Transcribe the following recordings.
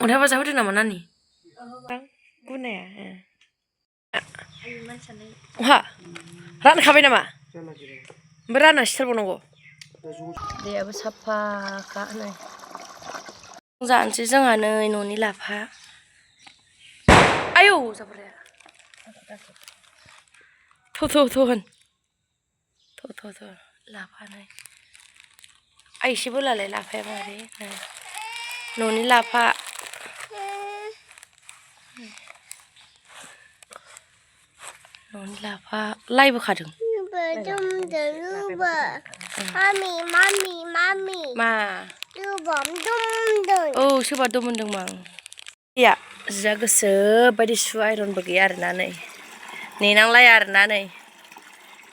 अन्थाइ बाजाब होदों नामा नानि? गुनाया अहा रानखाबाय नामा? ओमफ्राय रानना सिथारबावनांगौ? दैयाबो साफाखा नै जानोसै जोंहा नै न'नि लाफा। आयौ जाबाय थ' होन थ' लाफा नै एसे बोलालाय लाफाया मारै न'नि लाफा न'नि लाफा लाइबो खादों मा औ सोरबा दम होनदों मा या जिया गोसो बायदि सु आइरनबो गैया आरोना नै नेनांलाया आरोना नै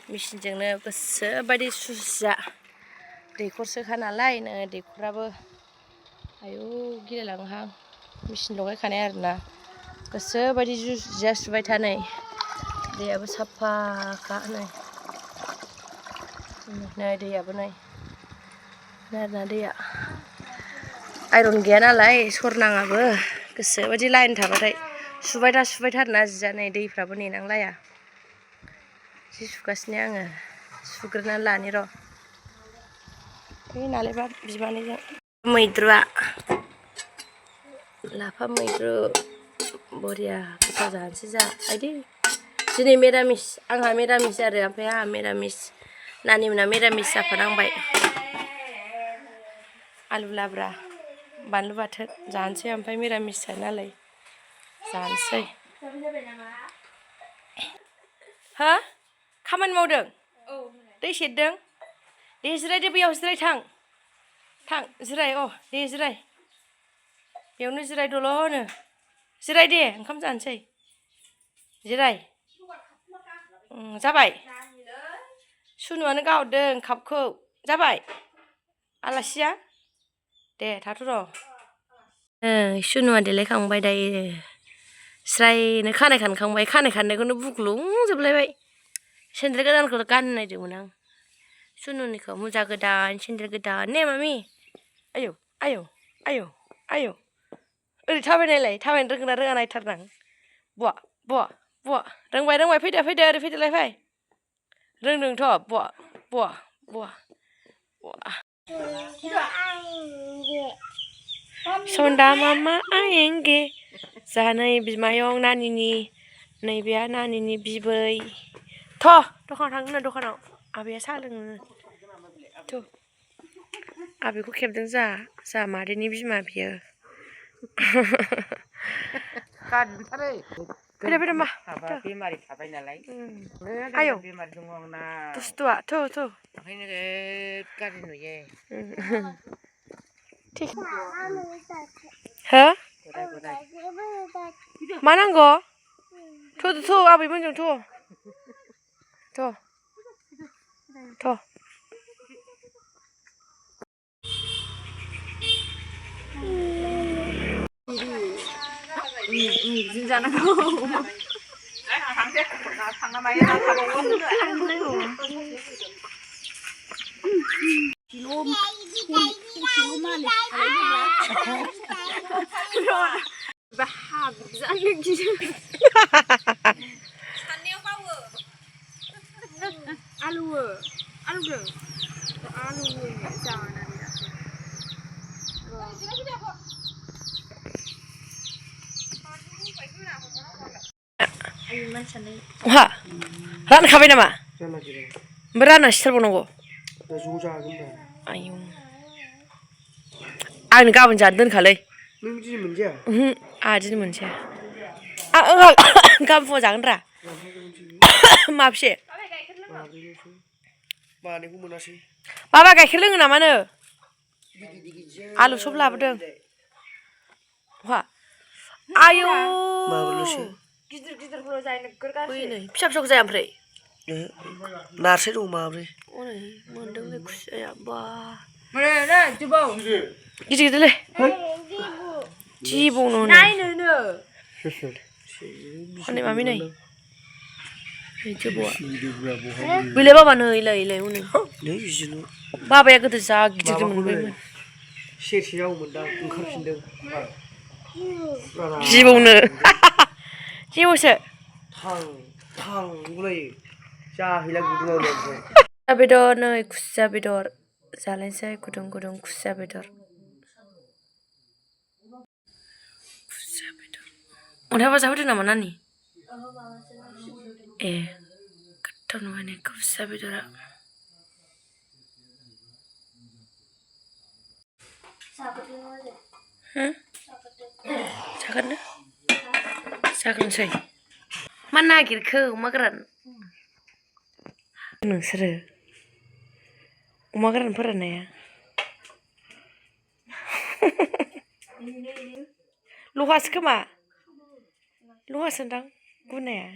मेचिनजोंनो गोसो बायदि सुजिया दैखरसोखा नालाय नै दैखराबो आयौ गिलायलाङोहां मेचिन लगायखानाय आरोना गोसो बायदि जिया सुबाय था नै दैयाबो साफाखा नै दैयाबो नै आरोना दैया आइरन गैया नालाय सरनाङाबो गोसो बायदि लाइन थाबाथाय सुबाय थारोना जिया नै दैफ्राबो नेनांलाया जि सुगासिनो आङो सुग्रोनानै लानि र' नालाय बिमानैजों मैद्रुआ लाफा मैद्रु बरिया गोथाव जानोसै जा आइदै दिनै मिरामिस आंहा मिरामिस आरो ओमफ्राय आंहा मिरामिस नानि मोना मिरामिस जाफानांबाय आलु लाब्रा बानलु बाथोन जानोसै ओमफ्राय मिरामिस नालाय जानोसै हो खामानि मावदों दै सेरदों दे जिरायदो बैयाव जिराय थां जिराय दे जिराय बेयावनो जिराय दल'नो जिराय दे ओंखाम जानोसै जिराय जाबाय सुनुआनो गाहरदों कापखौ जाबाय आलासिया दे थाथ' र' सुनुआ देलायखांबाय दायो स्रायनो खानाय खानखांबाय खानाय खाननायखौनो बुग्लुंजोबलायबाय सेन्देल गोदानखौ गाननो नायदोंमोन आं सुनुनिखौ मुजा गोदान सेन्देल गोदान ने मामि आयौ ओरै थाबायनायलाय थाबायनो रोंगोना रोङा नायथारनां बुवा रोंबाय फैदो ओरै फैदोलाय फै रोंदोंथ' बुवा सन्दा मामा आयेंगे जानै बिमायं नानिनि नैबेया नानिनि बिबै दखानाव थांगोन दखानाव आबैया साहा लोङो आबैखौ खेबदों जा मादैनि बिमा बियो फैदो मा बेमारि थाबाय नालाय आयौ बेमारि दङ आंना दुस्थुआ ओंखायनो गाज्रि नुयो हो मा नांगौ थ' आबैमोनजों थ' बिदिनो जानांगौ थांना मायो ना थाबावगोन अहा रानखाबाय नामा? ओमफ्राय रानना सिथारबावनांगौ आयौ आंनो गाबोन जानो दोनखालै नों दिनै मोनजाया आंहा दिनै मोनजाया गाबोन फुङाव जागोन रा माबसे मानैखौ मोनासै माबा गाइखेर लोङो नामानो आलु सब लाबोदों अहा आयौ गिदिरखौल' जायो नोगोर गाज्रि फिसा फिसाखौ जाया ओमफ्राय नारसै दं माब्रै मोनदोंलै खुसियाया बा गिदिरलै जिबौनो नायनोनो हनै मामि नै बैलाय बाबा नैलाय हनै बाबाया गोदो जा गिदिर मोनबायमोन सेरसे जागौमोनदां ओंखारफिनदों जिबौनो जिबौसो थां गुलायो जाहैला गुदुङावनो ओमफ्राय खुसिया बेदर नै खुसिया बेदर जालायनोसै गुदुं गुदुं खुसिया बेदर अन्थाइ बाजाब होदों नामा नानि ए गोथाव नुबाय ने खुसिया बेदरा जागोन जाग्रोनोसै मा नागिरखो अमा गोरान नोंसोरो अमा गोरान फोराननाया लहासो खोमा लहासोदां गुनाया